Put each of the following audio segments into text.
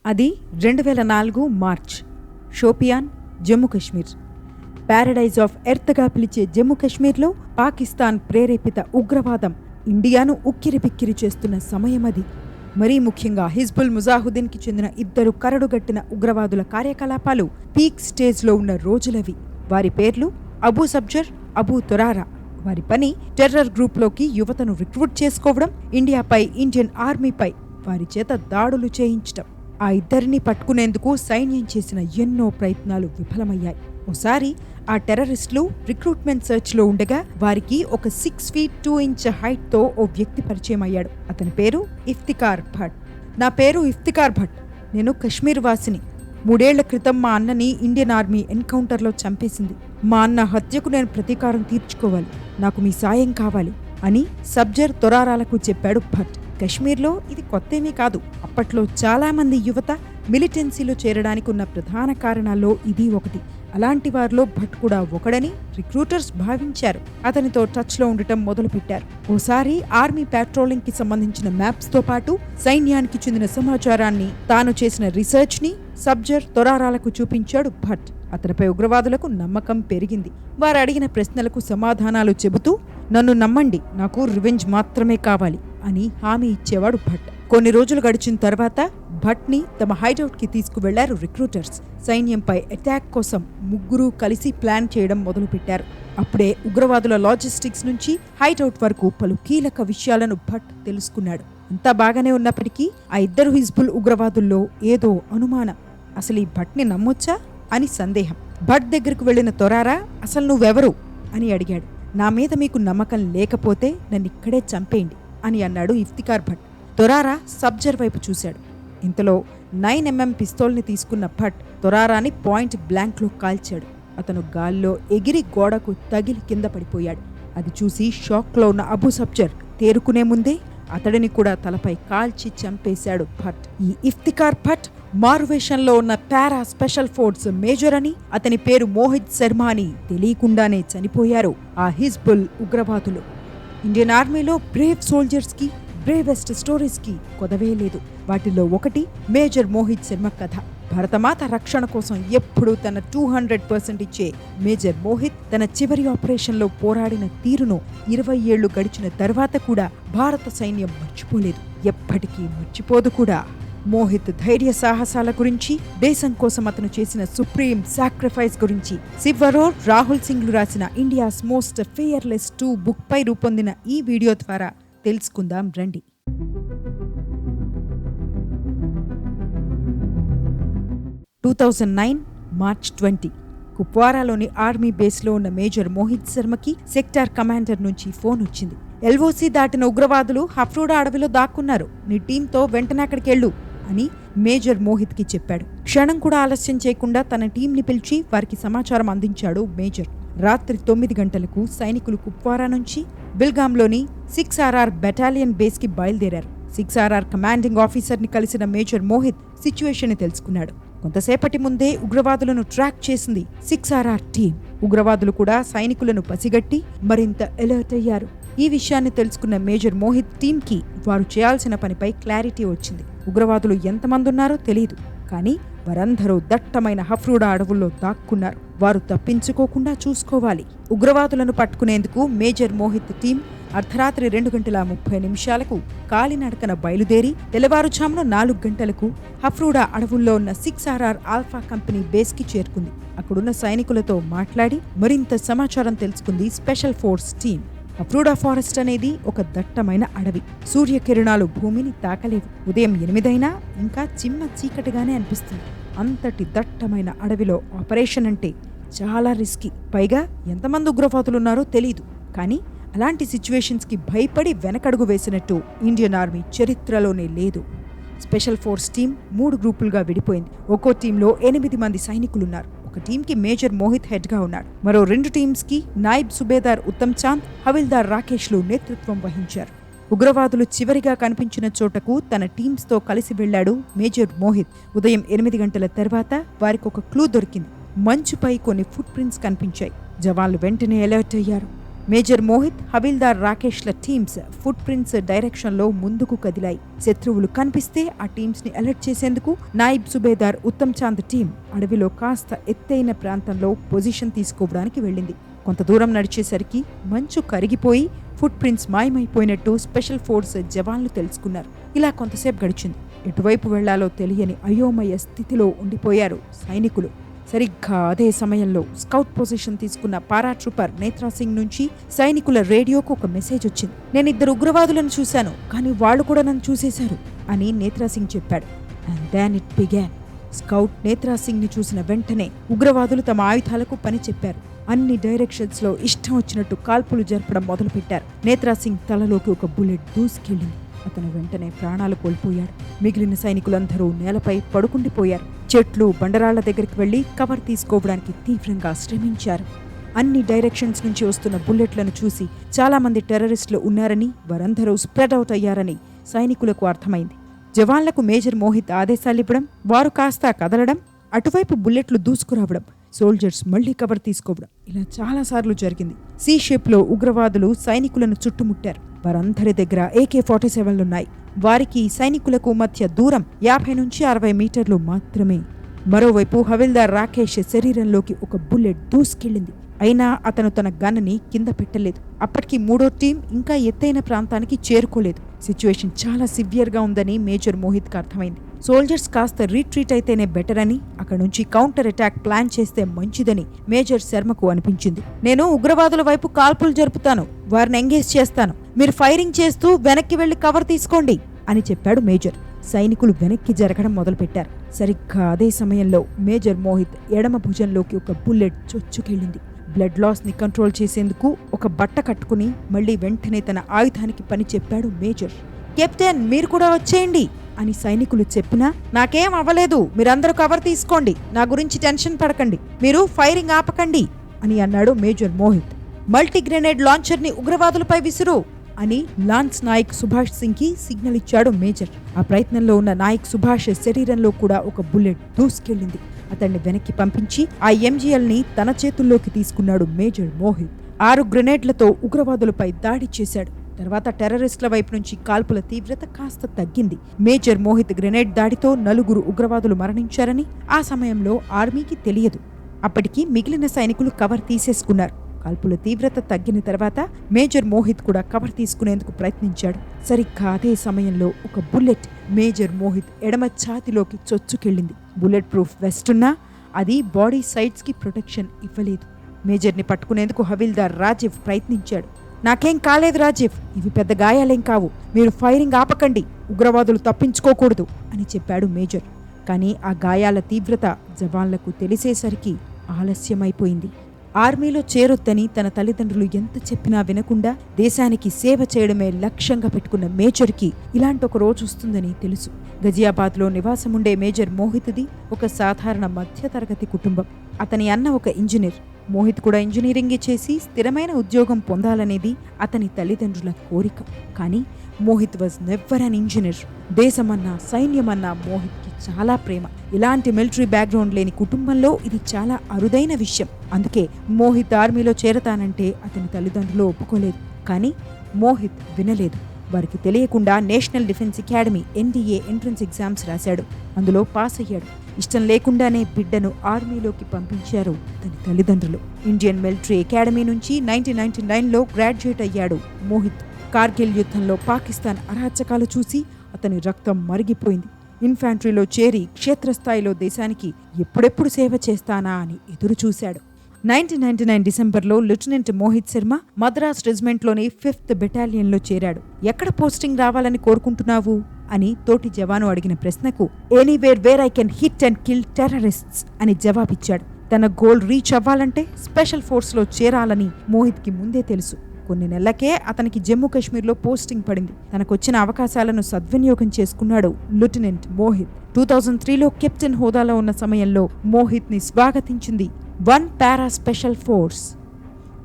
అది 2004 March. Shopian, Jammu Kashmir. Paradise of ఎర్త్గా పిలిచే జమ్మూ కశ్మీర్లో పాకిస్తాన్ ప్రేరేపిత ఉగ్రవాదం ఇండియాను ఉక్కిరిబిక్కిరి చేస్తున్న సమయమది. మరీ ముఖ్యంగా హిజ్బుల్ ముజాహుద్దీన్కి చెందిన 2 కరడుగట్టిన ఉగ్రవాదుల కార్యకలాపాలు పీక్ స్టేజ్లో ఉన్న రోజులవి. వారి పేర్లు అబూ సబ్జర్, అబూ తొరారా. వారి పని టెర్రర్ గ్రూప్లోకి యువతను రిక్రూట్ చేసుకోవడం, ఇండియాపై, ఇండియన్ ఆర్మీపై వారి చేత దాడులు చేయించటం. ఆ ఇద్దరిని పట్టుకునేందుకు సైన్యం చేసిన ఎన్నో ప్రయత్నాలు విఫలమయ్యాయి. ఓసారి ఆ టెర్రరిస్టులు రిక్రూట్మెంట్ సర్చ్లో ఉండగా వారికి ఒక 6 feet 2 inch హైట్తో ఓ వ్యక్తి పరిచయం అయ్యాడు. అతని పేరు ఇఫ్తికార్ భట్. నా పేరు ఇఫ్తికార్ భట్. నేను కశ్మీర్ వాసిని. 3 ఏళ్ల క్రితం మా అన్నని ఇండియన్ ఆర్మీ ఎన్కౌంటర్లో చంపేసింది. మా అన్న హత్యకు నేను ప్రతీకారం తీర్చుకోవాలి. నాకు మీ సాయం కావాలి అని సబ్జర్, తొరారాలకు చెప్పాడు భట్. కశ్మీర్లో ఇది కొత్తేమీ కాదు. అప్పట్లో చాలామంది యువత మిలిటెన్సీలో చేరడానికి ఉన్న ప్రధాన కారణాల్లో ఇది ఒకటి. అలాంటి వారిలో భట్ కూడా ఒకడని రిక్రూటర్స్ భావించారు. అతనితో టచ్లో ఉండటం మొదలుపెట్టారు. ఓసారి ఆర్మీ పాట్రోలింగ్కి సంబంధించిన మ్యాప్స్తో పాటు సైన్యానికి చెందిన సమాచారాన్ని, తాను చేసిన రీసెర్చ్ని సబ్జర్, తొరారాలకు చూపించాడు భట్. అతనిపై ఉగ్రవాదులకు నమ్మకం పెరిగింది. వారు అడిగిన ప్రశ్నలకు సమాధానాలు చెబుతూ, నన్ను నమ్మండి, నాకు రివెంజ్ మాత్రమే కావాలి అని హామీ ఇచ్చేవాడు భట్. కొన్ని రోజులు గడిచిన తర్వాత భట్ని తమ హైడౌట్కి తీసుకువెళ్లారు రిక్రూటర్స్. సైన్యంపై అటాక్ కోసం ముగ్గురు కలిసి ప్లాన్ చేయడం మొదలుపెట్టారు. అప్పుడే ఉగ్రవాదుల లాజిస్టిక్స్ నుంచి హైడౌట్ వరకు పలు కీలక విషయాలను భట్ తెలుసుకున్నాడు. అంతా బాగానే ఉన్నప్పటికీ ఆ 2 హిజ్బుల్ ఉగ్రవాదుల్లో ఏదో అనుమానం. అసలు ఈ భట్ని నమ్మొచ్చా అని సందేహం. భట్ దగ్గరకు వెళ్లిన తొరారా, అసలు నువ్వెవరు అని అడిగాడు. నా మీద మీకు నమ్మకం లేకపోతే నన్నిక్కడే చంపేయండి అని అన్నాడు ఇఫ్తికార్ భట్. తొరారా సబ్జర్ వైపు చూశాడు. ఇంతలో 9mm పిస్తోల్ని తీసుకున్న భట్ తొరారాని పాయింట్ బ్లాంక్లో కాల్చాడు. అతను గాల్లో ఎగిరి గోడకు తగిలి కింద పడిపోయాడు. అది చూసి షాక్లో ఉన్న అబూ సబ్జర్ తేరుకునే ముందే అతడిని కూడా తలపై కాల్చి చంపేశాడు భట్. ఈ ఇఫ్తికార్ భట్ మారువేషంలో ఉన్న పారా స్పెషల్ ఫోర్స్ మేజర్ అని, అతని పేరు మోహిత్ శర్మ అని తెలియకుండానే చనిపోయారు ఆ హిజ్బుల్ ఉగ్రవాదులు. ఇండియన్ ఆర్మీలో బ్రేవ్ సోల్జర్స్కి, బ్రేవెస్ట్ స్టోరీస్కి కొదవే లేదు. వాటిలో ఒకటి మేజర్ మోహిత్ శర్మ కథ. భరతమాత రక్షణ కోసం ఎప్పుడూ తన 200% ఇచ్చే మేజర్ మోహిత్ తన చివరి ఆపరేషన్లో పోరాడిన తీరును 20 ఏళ్లు గడిచిన తర్వాత కూడా భారత సైన్యం మర్చిపోలేదు, ఎప్పటికీ మర్చిపోదు కూడా. మోహిత్ ధైర్య సాహసాల గురించి, దేశం కోసం అతను చేసిన సుప్రీం సాక్రిఫైస్ గురించి శివరోర్, రాహుల్ సింగ్లు రాసిన ఇండియాస్ మోస్ట్ ఫియర్లెస్ 2 బుక్ పై రూపొందిన ఈ వీడియో ద్వారా తెలుసుకుందాం రండి. మార్చ్ 20 కుప్వారాలోని ఆర్మీ బేస్లో ఉన్న మేజర్ మోహిత్ శర్మకి సెక్టార్ కమాండర్ నుంచి ఫోన్ వచ్చింది. ఎల్ఓసి దాటిన ఉగ్రవాదులు హఫ్రూడా అడవిలో దాక్కున్నారు, నీ టీంతో వెంటనే అక్కడికెళ్ళు అని మేజర్ మోహిత్కి చెప్పాడు. క్షణం కూడా ఆలస్యం చేయకుండా తన టీంని పిలిచి వారికి సమాచారం అందించాడు మేజర్. రాత్రి 9 గంటలకు సైనికులు కుప్వారా నుంచి బిల్గాంలోని 6RR బెటాలియన్ బేస్కి బయలుదేరారు. 6RR కమాండింగ్ ఆఫీసర్ని కలిసిన మేజర్ మోహిత్ సిచ్యువేషన్ తెలుసుకున్నాడు. కొంతసేపటి ముందే ఉగ్రవాదులను ట్రాక్ చేసింది 6RR టీం. ఉగ్రవాదులు కూడా సైనికులను పసిగట్టి మరింత అలర్ట్ అయ్యారు. ఈ విషయాన్ని తెలుసుకున్న మేజర్ మోహిత్ టీంకి వారు చేయాల్సిన పనిపై క్లారిటీ వచ్చింది. ఉగ్రవాదులు ఎంతమంది ఉన్నారో తెలియదు, కానీ వారందరూ దట్టమైన హఫ్రూడా అడవుల్లో దాక్కున్నారు. వారు తప్పించుకోకుండా చూసుకోవాలి. ఉగ్రవాదులను పట్టుకునేందుకు మేజర్ మోహిత్ టీం అర్ధరాత్రి 2:30 కాలినడకన బయలుదేరి తెల్లవారుజామున 4 గంటలకు హఫ్రూడా అడవుల్లో ఉన్న 6RR ఆల్ఫా కంపెనీ బేస్కి చేరుకుంది. అక్కడున్న సైనికులతో మాట్లాడి మరింత సమాచారం తెలుసుకుంది స్పెషల్ ఫోర్స్ టీం. హఫ్రూడా ఫారెస్ట్ అనేది ఒక దట్టమైన అడవి. సూర్యకిరణాలు భూమిని తాకలేవు. ఉదయం 8 అయినా ఇంకా చిమ్మ చీకటిగానే అనిపిస్తుంది. అంతటి దట్టమైన అడవిలో ఆపరేషన్ అంటే చాలా రిస్కీ. పైగా ఎంతమంది ఉగ్రవాదులున్నారో తెలీదు. కానీ అలాంటి సిచ్యువేషన్స్కి భయపడి వెనకడుగు వేసినట్టు ఇండియన్ ఆర్మీ చరిత్రలోనే లేదు. స్పెషల్ ఫోర్స్ టీం 3 గ్రూపులుగా విడిపోయింది. ఒక్కో టీంలో 8 మంది సైనికులున్నారు. ఒక టీంకి మేజర్ మోహిత్ హెడ్గా ఉన్నాడు. మరో 2 టీమ్స్కి నాయిబ్ సుబేదార్ ఉత్తమ్ చాంద్, హవిల్దార్ రాకేష్లు నేతృత్వం వహించారు. ఉగ్రవాదులు చివరిగా కనిపించిన చోటకు తన టీమ్స్తో కలిసి వెళ్లాడు మేజర్ మోహిత్. ఉదయం 8 గంటల తర్వాత వారికి ఒక క్లూ దొరికింది. మంచుపై కొన్ని ఫుట్ ప్రింట్స్ కనిపించాయి. జవాన్లు వెంటనే అలర్ట్ అయ్యారు. మేజర్ మోహిత్, హవిల్దార్ రాకేష్ల టీమ్స్ ఫుట్ ప్రింట్స్ డైరెక్షన్లో ముందుకు కదిలాయి. శత్రువులు కనిపిస్తే ఆ టీమ్స్ ని అలర్ట్ చేసేందుకు నాయిబ్ సుబేదార్ ఉత్తమ్ చాంద్ టీం అడవిలో కాస్త ఎత్తైన ప్రాంతంలో పొజిషన్ తీసుకోవడానికి వెళ్ళింది. కొంత దూరం నడిచేసరికి మంచు కరిగిపోయి ఫుట్ ప్రింట్స్ మాయమైపోయినట్టు స్పెషల్ ఫోర్స్ జవాన్లు తెలుసుకున్నారు. ఇలా కొంతసేపు గడిచింది. ఎటువైపు వెళ్లాలో తెలియని అయోమయ స్థితిలో ఉండిపోయారు సైనికులు. సరిగ్గా అదే సమయంలో స్కౌట్ పొజిషన్ తీసుకున్న పారాట్రూపర్ నేత్రా సింగ్ నుంచి సైనికుల రేడియోకు ఒక మెసేజ్ వచ్చింది. నేను 2 ఉగ్రవాదులను చూశాను, కానీ వాళ్ళు కూడా నన్ను చూసేశారు అని నేత్రా సింగ్ చెప్పాడు. And then it began. Scout Netra Singh ని చూసిన వెంటనే ఉగ్రవాదులు తమ ఆయుధాలకు పని చెప్పారు. అన్ని డైరెక్షన్స్ లో ఇష్టం వచ్చినట్టు కాల్పులు జరపడం మొదలుపెట్టారు. నేత్రా సింగ్ తలలోకి ఒక బుల్లెట్ దూసుకెళ్లింది. అతను వెంటనే ప్రాణాలు కోల్పోయాడు. మిగిలిన సైనికులందరూ నేలపై పడుకుండిపోయారు. చెట్లు, బండరాళ్ల దగ్గరికి వెళ్లి కవర్ తీసుకోవడానికి తీవ్రంగా శ్రమించారు. అన్ని డైరెక్షన్స్ నుంచి వస్తున్న బుల్లెట్లను చూసి చాలా మంది టెర్రరిస్టులు ఉన్నారని, వారందరూ స్ప్రెడ్ అవుట్ అయ్యారని సైనికులకు అర్థమైంది. జవాన్లకు మేజర్ మోహిత్ ఆదేశాలివ్వడం, వారు కాస్త కదలడం, అటువైపు బుల్లెట్లు దూసుకురావడం, సోల్జర్స్ మళ్లీ కవర్ తీసుకోవడం, ఇలా చాలాసార్లు జరిగింది. సి షేప్లో ఉగ్రవాదులు సైనికులను చుట్టుముట్టారు. వారందరి దగ్గర AK-47లున్నాయి. వారికి సైనికులకు మధ్య దూరం 50 నుంచి 60 మీటర్లు మాత్రమే. మరోవైపు హవిల్దార్ రాకేష్ శరీరంలోకి ఒక బుల్లెట్ దూసుకెళ్లింది. అయినా అతను తన గన్ని కింద పెట్టలేదు. అప్పటికి 3వ టీం ఇంకా ఎత్తైన ప్రాంతానికి చేరుకోలేదు. సిచ్యువేషన్ చాలా సివియర్గా ఉందని మేజర్ మోహిత్కి అర్థమైంది. సోల్జర్స్ కాస్త రీట్రీట్ అయితేనే బెటర్ అని, అక్కడ నుంచి కౌంటర్ అటాక్ ప్లాన్ చేస్తే మంచిదని మేజర్ శర్మకు అనిపించింది. నేను ఉగ్రవాదుల వైపు కాల్పులు జరుపుతాను, వారిని ఎంగేజ్ చేస్తాను, మీరు ఫైరింగ్ చేస్తూ వెనక్కి వెళ్లి కవర్ తీసుకోండి అని చెప్పాడు మేజర్. సైనికులు వెనక్కి జరగడం మొదలుపెట్టారు. సరిగ్గా అదే సమయంలో మేజర్ మోహిత్ ఎడమ భుజంలోకి ఒక బుల్లెట్ చొచ్చుకెళ్ళింది. బ్లడ్ లాస్ ని కంట్రోల్ చేసేందుకు ఒక బట్ట కట్టుకుని మళ్లీ వెంటనే తన ఆయుధానికి పని చెప్పాడు మేజర్. కెప్టెన్, మీరు కూడా వచ్చేయండి అని సైనికులు చెప్పినా, నాకేం అవ్వలేదు, మీరందరూ కవర్ తీసుకోండి, నా గురించి టెన్షన్ పడకండి, మీరు ఫైరింగ్ ఆపకండి అని అన్నాడు major Mohit. Multi grenade launcher ని ఉగ్రవాదులపై విసురు అని లాన్స్ నాయక్ సుభాష్ సింగ్ కి సిగ్నల్ ఇచ్చాడు మేజర్. ఆ ప్రయత్నంలో ఉన్న నాయక్ సుభాష్ శరీరంలో కూడా ఒక బుల్లెట్ దూసుకెళ్లింది. అతన్ని వెనక్కి పంపించి ఆ MGL ని తన చేతుల్లోకి తీసుకున్నాడు మేజర్ మోహిత్. 6 గ్రెనేడ్లతో ఉగ్రవాదులపై దాడి చేశాడు. తర్వాత టెర్రరిస్టుల వైపు నుంచి కాల్పుల తీవ్రత కాస్త తగ్గింది. మేజర్ మోహిత్ గ్రెనేడ్ దాడితో 4 ఉగ్రవాదులు మరణించారని ఆ సమయంలో ఆర్మీకి తెలియదు. అప్పటికి మిగిలిన సైనికులు కవర్ తీసేసుకున్నారు. కాల్పుల తీవ్రత తగ్గిన తర్వాత మేజర్ మోహిత్ కూడా కవర్ తీసుకునేందుకు ప్రయత్నించాడు. సరిగ్గా అదే సమయంలో ఒక బుల్లెట్ మేజర్ మోహిత్ ఎడమ ఛాతిలోకి చొచ్చుకెళ్ళింది. బుల్లెట్ ప్రూఫ్ వెస్ట్ ఉన్నా అది బాడీ సైడ్స్ కి ప్రొటెక్షన్ ఇవ్వలేదు. మేజర్ని పట్టుకునేందుకు హవిల్దార్ రాజీవ్ ప్రయత్నించాడు. నాకేం కాలేదు రాజీవ్, ఇవి పెద్ద గాయాలేం కావు, మీరు ఫైరింగ్ ఆపకండి, ఉగ్రవాదులు తప్పించుకోకూడదు అని చెప్పాడు మేజర్. కానీ ఆ గాయాల తీవ్రత జవాన్లకు తెలిసేసరికి ఆలస్యమైపోయింది. ఆర్మీలో చేరొద్దని తన తల్లిదండ్రులు ఎంత చెప్పినా వినకుండా దేశానికి సేవ చేయడమే లక్ష్యంగా పెట్టుకున్న మేజర్కి ఇలాంటి ఒక రోజు వస్తుందని తెలుసు. గజియాబాద్లో నివాసముండే మేజర్ మోహిత్ది ఒక సాధారణ మధ్యతరగతి కుటుంబం. అతని అన్న ఒక ఇంజనీర్. మోహిత్ కూడా ఇంజనీరింగ్ చేసి స్థిరమైన ఉద్యోగం పొందాలనేది అతని తల్లిదండ్రుల కోరిక. కానీ Mohit was never an engineer. దేశమన్నా సైన్యమన్నా మోహిత్కి చాలా ప్రేమ. ఇలాంటి మిలిటరీ బ్యాక్గ్రౌండ్ లేని కుటుంబంలో ఇది చాలా అరుదైన విషయం. అందుకే మోహిత్ ఆర్మీలో చేరతానంటే అతని తల్లిదండ్రులు ఒప్పుకోలేదు. కానీ మోహిత్ వినలేదు. వారికి తెలియకుండా national defence academy NDA entrance exams రాశాడు. అందులో పాస్ అయ్యాడు. ఇష్టం లేకుండానే బిడ్డను ఆర్మీలోకి పంపించారు తన తల్లిదండ్రులు. ఇండియన్ మిలిటరీ అకాడమీ నుంచి 1999లో గ్రాడ్యుయేట్ అయ్యాడు మోహిత్. కార్గిల్ యుద్ధంలో పాకిస్తాన్ అరాచకాలు చూసి అతని రక్తం మరిగిపోయింది. ఇన్ఫాంట్రీలో చేరి క్షేత్రస్థాయిలో దేశానికి ఎప్పుడెప్పుడు సేవ చేస్తానా అని ఎదురు చూశాడు. 1999 డిసెంబర్లో లెఫ్టినెంట్ మోహిత్ శర్మ మద్రాస్ రెజిమెంట్లోని 5th బెటాలియన్లో చేరాడు. ఎక్కడ పోస్టింగ్ రావాలని కోరుకుంటున్నావు అని తోటి జవాను అడిగిన ప్రశ్నకు anywhere where I can hit and kill terrorists అని జవాబిచ్చాడు. తన గోల్ రీచ్ అవ్వాలంటే స్పెషల్ ఫోర్స్లో చేరాలని మోహిత్కి ముందే తెలుసు. కొన్ని నెలలకే అతనికి జమ్మూ కాశ్మీర్లో పోస్టింగ్ పడింది. తనకొచ్చిన అవకాశాలను సద్వినియోగం చేసుకున్నాడు లెఫ్టినెంట్ మోహిత్. 2003లో కెప్టెన్ హోదాలో ఉన్న సమయంలో మోహిత్ని స్వాగతించింది 1 పారా స్పెషల్ ఫోర్స్.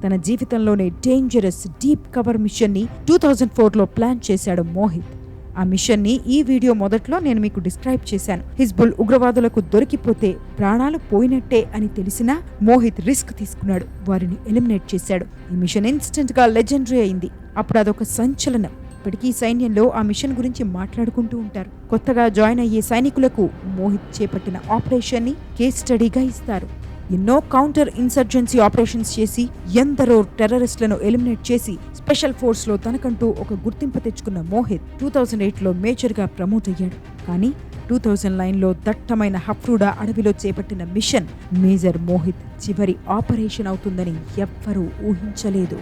తన జీవితంలోనే డేంజరస్ డీప్ కవర్ మిషన్ని 2004లో ప్లాన్ చేశాడు మోహిత్. ఆ మిషన్ని ఈ వీడియో మొదట్లో నేను మీకు డిస్క్రైబ్ చేశాను. హిజ్బుల్ ఉగ్రవాదులకు దొరికిపోతే ప్రాణాలు పోయినట్టే అని తెలిసినా మోహిత్ రిస్క్ తీసుకున్నాడు, వారిని ఎలిమినేట్ చేశాడు. ఈ మిషన్ ఇన్స్టెంట్ గా లెజెండరీ అయింది. అప్పుడు అదొక సంచలనం. ఇప్పటికీ సైన్యంలో ఆ మిషన్ గురించి మాట్లాడుకుంటూ ఉంటారు. కొత్తగా జాయిన్ అయ్యే సైనికులకు మోహిత్ చేపట్టిన ఆపరేషన్ ని కేస్ స్టడీగా ఇస్తారు. ఎన్నో కౌంటర్ ఇన్సర్జెన్సీ ఆపరేషన్స్ చేసి ఎందరో టెర్రరిస్టులను ఎలిమినేట్ చేసి స్పెషల్ ఫోర్స్ లో తనకంటూ ఒక గుర్తింపు తెచ్చుకున్న మోహిత్ 2008లో మేజర్ గా ప్రమోట్ అయ్యాడు. కానీ 2009లో దట్టమైన హఫ్రూడా అడవిలో చేపట్టిన మిషన్ మేజర్ మోహిత్ చివరి ఆపరేషన్ అవుతుందని ఎవ్వరూ ఊహించలేదు.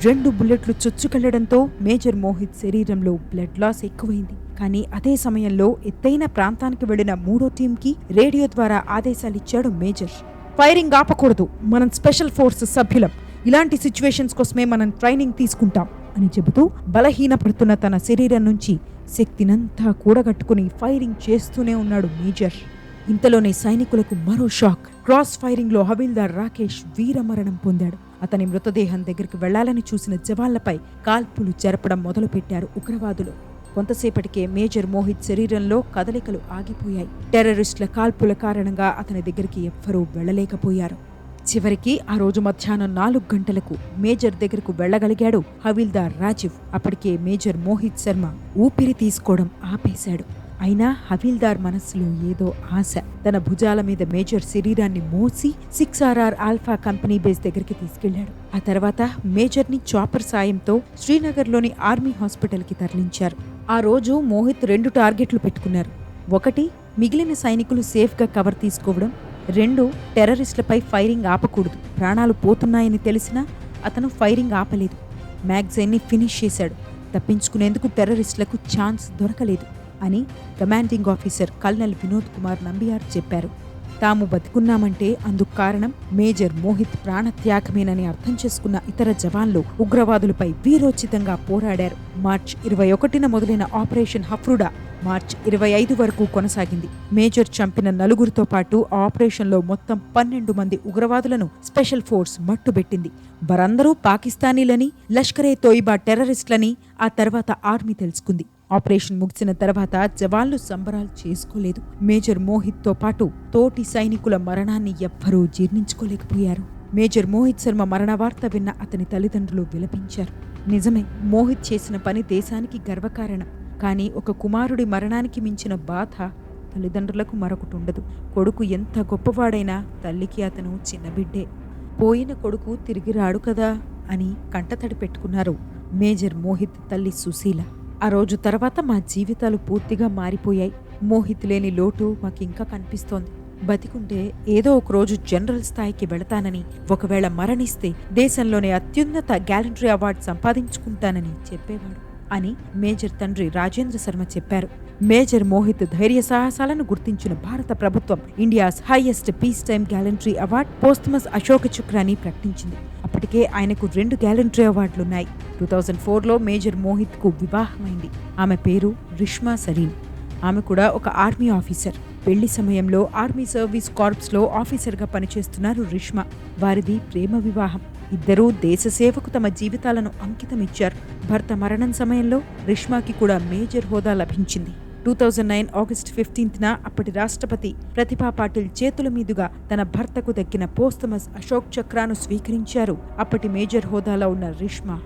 2 బుల్లెట్లు చొచ్చుకెళ్లడంతో మేజర్ మోహిత్ శరీరంలో బ్లడ్ లాస్ ఎక్కువైంది. కానీ అదే సమయంలో ఎత్తైన ప్రాంతానికి వెళ్లిన 3వ టీంకి రేడియో ద్వారా ఆదేశాలిచ్చాడు మేజర్. ఫైరింగ్ ఆపకూడదు, మనం స్పెషల్ ఫోర్స్ సభ్యులం, ఇలాంటి సిచ్యువేషన్స్ కోసమే మనం ట్రైనింగ్ తీసుకుంటాం అని చెబుతూ బలహీనపడుతున్న తన శరీరం నుంచి శక్తినంతా కూడగట్టుకుని ఫైరింగ్ చేస్తూనే ఉన్నాడు మేజర్. ఇంతలోనే సైనికులకు మరో షాక్. క్రాస్ ఫైరింగ్ లో హవిల్దార్ రాకేష్ వీరమరణం పొందాడు. అతని మృతదేహం దగ్గరికి వెళ్లాలని చూసిన జవాన్లపై కాల్పులు జరపడం మొదలుపెట్టారు ఉగ్రవాదులు. కొంతసేపటికే మేజర్ మోహిత్ శరీరంలో కదలికలు ఆగిపోయాయి. టెర్రరిస్టుల కాల్పుల కారణంగా అతని దగ్గరికి ఎవ్వరూ వెళ్లలేకపోయారు. చివరికి ఆ రోజు మధ్యాహ్నం 4 గంటలకు మేజర్ దగ్గరకు వెళ్లగలిగాడు హవిల్దార్ రాజీవ్. అప్పటికే మేజర్ మోహిత్ శర్మ ఊపిరి తీసుకోవడం ఆపేశాడు. అయినా హవిల్దార్ మనస్సులో ఏదో ఆశ. తన భుజాల మీద మేజర్ శరీరాన్ని మోసి 6RR ఆల్ఫా కంపెనీ బేస్ దగ్గరికి తీసుకెళ్లాడు. ఆ తర్వాత మేజర్ ని చాపర్ సాయంతో శ్రీనగర్లోని ఆర్మీ హాస్పిటల్ కి తరలించారు. ఆ రోజు మోహిత్ 2 టార్గెట్లు పెట్టుకున్నారు. 1, మిగిలిన సైనికులు సేఫ్ గా కవర్ తీసుకోవడం. 2, టెర్రరిస్టులపై ఫైరింగ్ ఆపకూడదు. ప్రాణాలు పోతున్నాయని తెలిసినా అతను ఫైరింగ్ ఆపలేదు. మ్యాగజైన్ ని ఫినిష్ చేశాడు. తప్పించుకునేందుకు టెర్రరిస్టులకు ఛాన్స్ దొరకలేదు అని commanding officer colonel Vinod Kumar Nambiar చెప్పారు. తాము బతికున్నామంటే అందుకు కారణం మేజర్ మోహిత్ ప్రాణత్యాగమేనని అర్థం చేసుకున్న ఇతర జవాన్లు ఉగ్రవాదులపై వీరోచితంగా పోరాడారు. మార్చి 21న మొదలైన ఆపరేషన్ హఫ్రూడా మార్చి 25 వరకు కొనసాగింది. మేజర్ చంపిన 4గురితో పాటు ఆపరేషన్లో మొత్తం 12 మంది ఉగ్రవాదులను స్పెషల్ ఫోర్స్ మట్టుబెట్టింది. వారందరూ పాకిస్తానీలని, లష్కరే తోయిబా టెర్రరిస్టులని ఆ తర్వాత ఆర్మీ తెలుసుకుంది. ఆపరేషన్ ముగిసిన తర్వాత జవాన్లు సంబరాలు చేసుకోలేదు. మేజర్ మోహిత్తో పాటు తోటి సైనికుల మరణాన్ని ఎవ్వరూ జీర్ణించుకోలేకపోయారు. మేజర్ మోహిత్ శర్మ మరణ వార్త విన్న అతని తల్లిదండ్రులు విలపించారు. నిజమే, మోహిత్ చేసిన పని దేశానికి గర్వకారణం. కానీ ఒక కుమారుడి మరణానికి మించిన బాధ తల్లిదండ్రులకు మరొకటి ఉండదు. కొడుకు ఎంత గొప్పవాడైనా తల్లికి అతను చిన్నబిడ్డే. పోయిన కొడుకు తిరిగి రాడు కదా అని కంటతడి పెట్టుకున్నారు మేజర్ మోహిత్ తల్లి సుశీల. ఆ రోజు తర్వాత మా జీవితాలు పూర్తిగా మారిపోయాయి. మోహిత్ లేని లోటు మాకింకా కనిపిస్తోంది. బతికుంటే ఏదో ఒక రోజు జనరల్ స్థాయికి వెళతానని, ఒకవేళ మరణిస్తే దేశంలోనే అత్యున్నత గ్యాలంటరీ అవార్డు సంపాదించుకుంటానని చెప్పేవాడు అని మేజర్ తండ్రి రాజేంద్ర శర్మ చెప్పారు. మేజర్ మోహిత్ ధైర్య సాహసాలను గుర్తించిన భారత ప్రభుత్వం India's highest peace time gallantry award posthumous Ashoka చక్రాన్ని ప్రకటించింది. అప్పటికే ఆయనకు 2 గ్యాలంటరీ అవార్డులున్నాయి. 2004లో మేజర్ మోహిత్ కు వివాహమైంది. ఆమె పేరు రిష్మా సరీన్. ఆమె కూడా ఒక ఆర్మీ ఆఫీసర్. పెళ్లి సమయంలో ఆర్మీ సర్వీస్ కార్ప్స్ లో ఆఫీసర్ గా పనిచేస్తున్నారు రిష్మా. వారిది ప్రేమ వివాహం. ఇద్దరూ దేశ సేవకు తమ జీవితాలను అంకితమిచ్చారు. భర్త మరణం సమయంలో రిష్మాకి కూడా మేజర్ హోదా లభించింది. 2009 ఆగస్టు 15న అప్పటి రాష్ట్రపతి ప్రతిభా పాటిల్ చేతుల మీదుగా తన భర్తకు దక్కిన పోస్టమస్ అశోక్ చక్రాను స్వీకరించారు అప్పటి మేజర్ హోదాలో ఉన్న రిష్మా.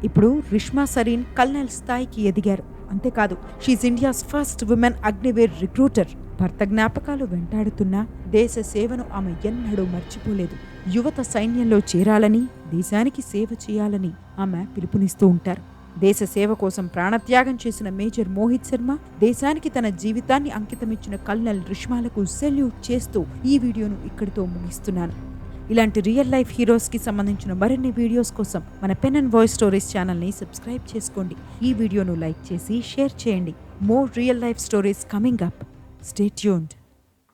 ఇప్పుడు రిష్మా సరీన్ కల్నల్ స్థాయికి ఎదిగారు. అంతేకాదు, she India's first women Agniveer recruiter. భర్త జ్ఞాపకాలు వెంటాడుతున్నా దేశ సేవను ఆమె ఎన్నడూ మర్చిపోలేదు. యువత సైన్యంలో చేరాలని, దేశానికి సేవ చేయాలని ఆమె పిలుపునిస్తూ ఉంటారు. దేశ సేవ కోసం ప్రాణత్యాగం చేసిన మేజర్ మోహిత్ శర్మ, దేశానికి తన జీవితాన్ని అంకితమిచ్చిన కల్నల్ రిష్మాలకు సెల్యూట్ చేస్తూ ఈ వీడియోను ఇక్కడితో ముగిస్తున్నాను. ఇలాంటి రియల్ లైఫ్ హీరోస్ కి సంబంధించిన మరిన్ని వీడియోస్ కోసం మన పెన్ అండ్ వాయిస్ స్టోరీస్ ఛానల్ని సబ్స్క్రైబ్ చేసుకోండి. ఈ వీడియోను లైక్ చేసి షేర్ చేయండి. More real life stories coming up. Stay tuned.